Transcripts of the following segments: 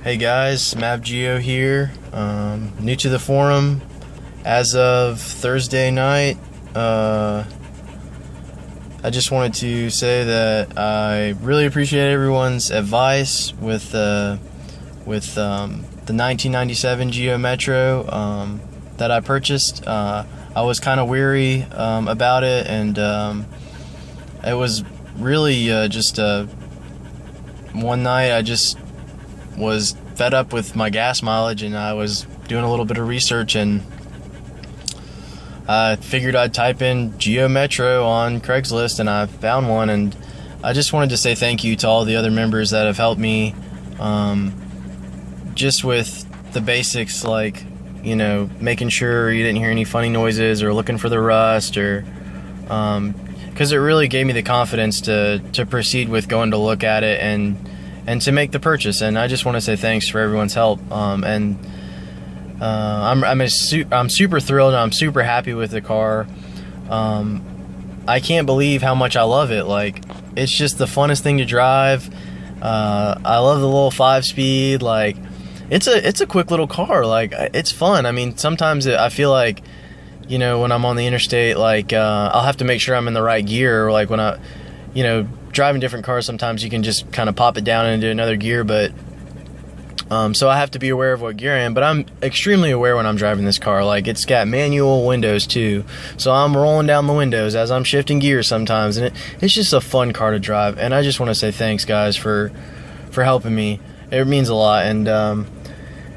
Hey guys, Mav Geo here. New to the forum as of Thursday night. I just wanted to say that I really appreciate everyone's advice with the 1997 Geo Metro that I purchased. I was kind of weary about it, and it was really just one night I just was fed up with my gas mileage, and I was doing a little bit of research, and I figured I'd type in Geo Metro on Craigslist, and I found one. And I just wanted to say thank you to all the other members that have helped me just with the basics, like, you know, making sure you didn't hear any funny noises or looking for the rust, or because it really gave me the confidence to proceed with going to look at it and to make the purchase. And I just want to say thanks for everyone's help. I'm super thrilled, and I'm super happy with the car. I can't believe how much I love it. Like, it's just the funnest thing to drive. I love the little 5-speed. Like, it's a quick little car. Like, it's fun. I mean, sometimes I feel like, you know, when I'm on the interstate, like, I'll have to make sure I'm in the right gear. Or like when I, you know, driving different cars, sometimes you can just kind of pop it down into another gear, but so I have to be aware of what gear I am. But I'm extremely aware when I'm driving this car. Like, it's got manual windows too, so I'm rolling down the windows as I'm shifting gears sometimes, and it's just a fun car to drive. And I just want to say thanks, guys, for helping me. It means a lot. And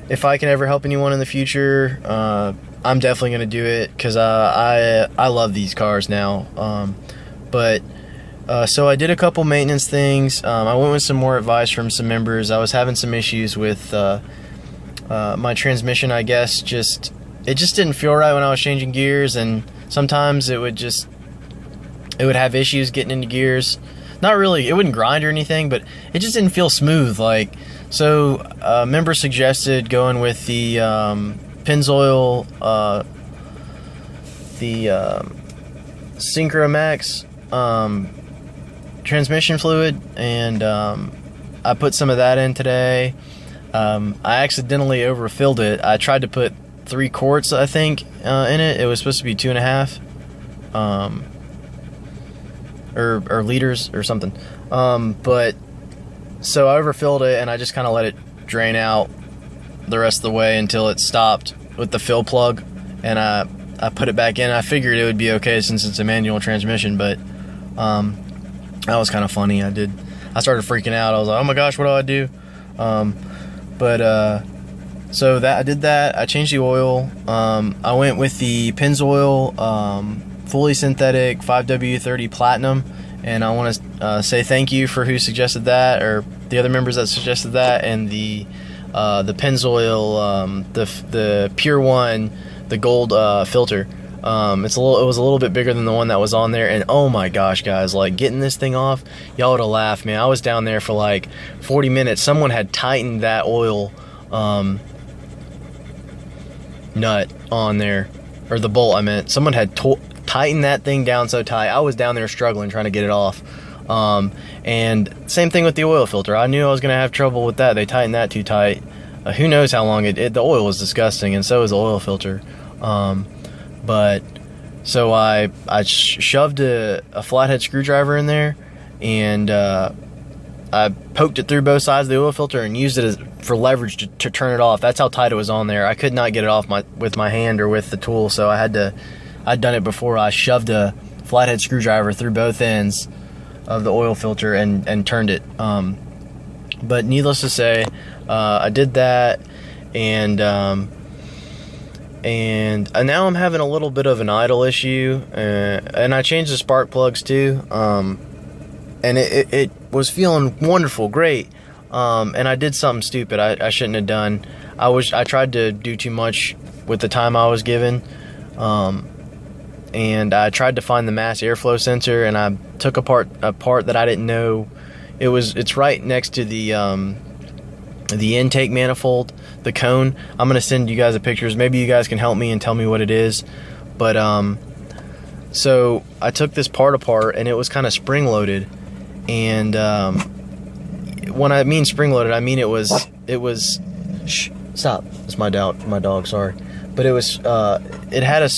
if I can ever help anyone in the future, I'm definitely going to do it, because I love these cars now. So I did a couple maintenance things. I went with some more advice from some members. I was having some issues with my transmission, I guess. It just didn't feel right when I was changing gears, and sometimes it would have issues getting into gears. Not really, it wouldn't grind or anything, but it just didn't feel smooth. Like, so a member suggested going with the Pennzoil, the Synchromax transmission fluid, and I put some of that in today. I accidentally overfilled it. I tried to put 3 quarts, I think, in it. It was supposed to be 2.5, or liters or something. But so I overfilled it, and I just kind of let it drain out the rest of the way until it stopped with the fill plug, and I put it back in. I figured it would be okay since it's a manual transmission, but that was kind of funny. I started freaking out. I was like, oh my gosh, what do I do? So that I did that. I changed the oil. I went with the Pennzoil fully synthetic 5W30 Platinum, and I want to say thank you for who suggested that, or the other members that suggested that. And the Pennzoil, the Pure One, the gold filter. It was a little bit bigger than the one that was on there, and oh my gosh, guys, like, getting this thing off, y'all would have laughed, man. I was down there for like 40 minutes. Someone had tightened that oil nut on there, or the bolt, I meant. Someone had tightened that thing down so tight. I was down there struggling trying to get it off. And same thing with the oil filter. I knew I was gonna have trouble with that. They tightened that too tight. Who knows how long the oil was disgusting, and so was the oil filter. But so I shoved a flathead screwdriver in there, and I poked it through both sides of the oil filter and used it for leverage to turn it off. That's how tight it was on there. I could not get it off with my hand or with the tool, so I'd done it before. I shoved a flathead screwdriver through both ends of the oil filter and turned it. But needless to say, I did that, and now I'm having a little bit of an idle issue, and I changed the spark plugs too, and it was feeling wonderful, great, and I did something stupid I shouldn't have done. I tried to do too much with the time I was given, and I tried to find the mass airflow sensor, and I took apart a part that I didn't know. It's right next to the intake manifold, the cone. I'm gonna send you guys the pictures. Maybe you guys can help me and tell me what it is. But so I took this part apart, and it was kind of spring loaded, and when I mean spring-loaded, I mean it was, shh, stop, it's my dog, sorry. But it was, it had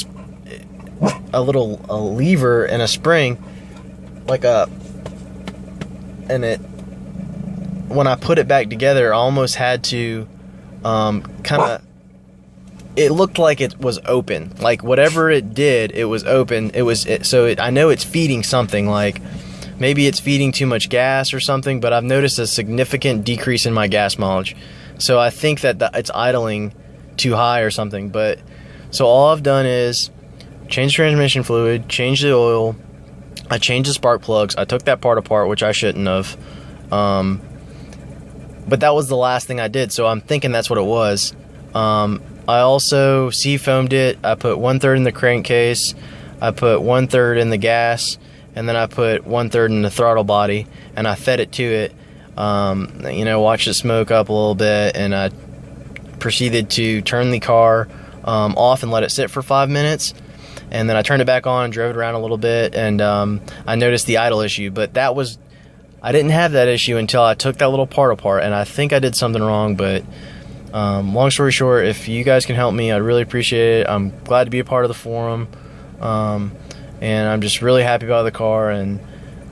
a little lever and a spring, and when I put it back together, I almost had to, it looked like it was open. Like whatever it did, it was open. I know it's feeding something, like maybe it's feeding too much gas or something, but I've noticed a significant decrease in my gas mileage. So I think that it's idling too high or something. But so all I've done is change transmission fluid, change the oil, I changed the spark plugs, I took that part apart, which I shouldn't have. But that was the last thing I did, so I'm thinking that's what it was. I also seafoamed it. I put 1/3 in the crankcase, I put 1/3 in the gas, and then I put 1/3 in the throttle body, and I fed it to it. Watched it smoke up a little bit, and I proceeded to turn the car off and let it sit for 5 minutes. And then I turned it back on, drove it around a little bit, and I noticed the idle issue. But I didn't have that issue until I took that little part apart, and I think I did something wrong. But long story short, if you guys can help me, I'd really appreciate it. I'm glad to be a part of the forum, and I'm just really happy about the car, and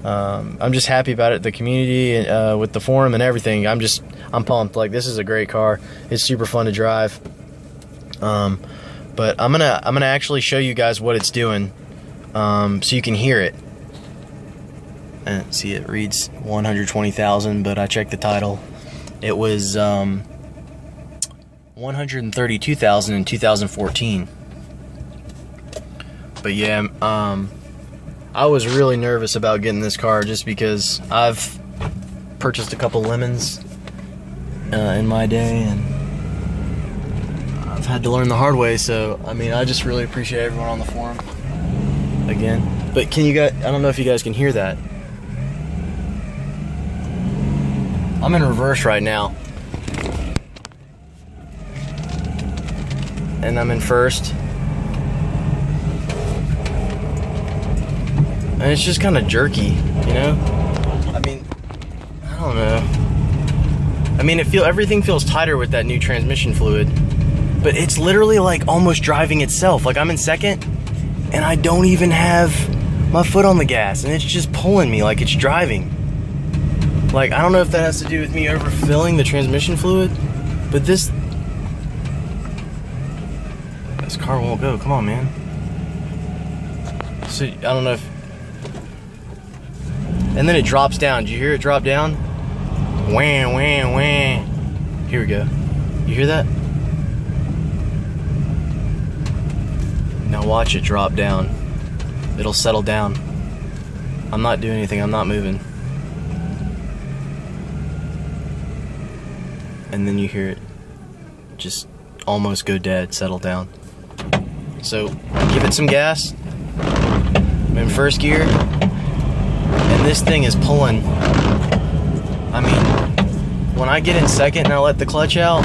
I'm just happy about it, the community, with the forum and everything. I'm pumped. Like, this is a great car. It's super fun to drive. But I'm gonna actually show you guys what it's doing, so you can hear it. And see, it reads 120,000, but I checked the title. It was 132,000 in 2014. But yeah, I was really nervous about getting this car just because I've purchased a couple lemons in my day, and I've had to learn the hard way. So I mean, I just really appreciate everyone on the forum again. But can you guys, I don't know if you guys can hear that. I'm in reverse right now, and I'm in first, and it's just kind of jerky, you know? I mean, I don't know. I mean, everything feels tighter with that new transmission fluid, but it's literally like almost driving itself. Like, I'm in second, and I don't even have my foot on the gas, and it's just pulling me like it's driving. Like, I don't know if that has to do with me overfilling the transmission fluid, but this car won't go. Come on, man. So, I don't know if... And then it drops down. Did you hear it drop down? Wham, wham, wham. Here we go. You hear that? Now watch it drop down. It'll settle down. I'm not doing anything. I'm not moving. And then you hear it just almost go dead, settle down. So give it some gas. I'm in first gear, and this thing is pulling. I mean, when I get in second and I let the clutch out,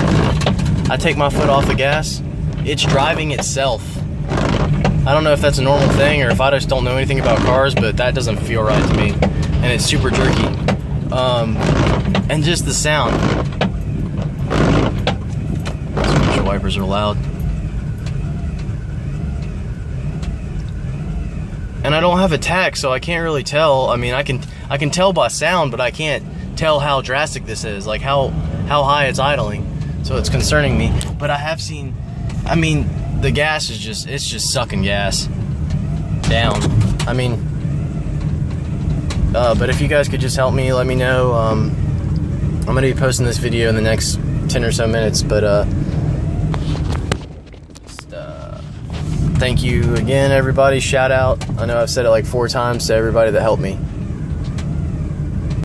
I take my foot off the gas, it's driving itself. I don't know if that's a normal thing or if I just don't know anything about cars, but that doesn't feel right to me. And it's super jerky. And just the sound. Wipers are loud, and I don't have a tach, so I can't really tell. I mean, I can tell by sound, but I can't tell how drastic this is, like how high it's idling. So it's concerning me. But I have seen, I mean, the gas is it's just sucking gas down. I mean, but if you guys could just help me, let me know. I'm gonna be posting this video in the next 10 or so minutes, but thank you again, everybody. Shout out. I know I've said it like 4 times to everybody that helped me.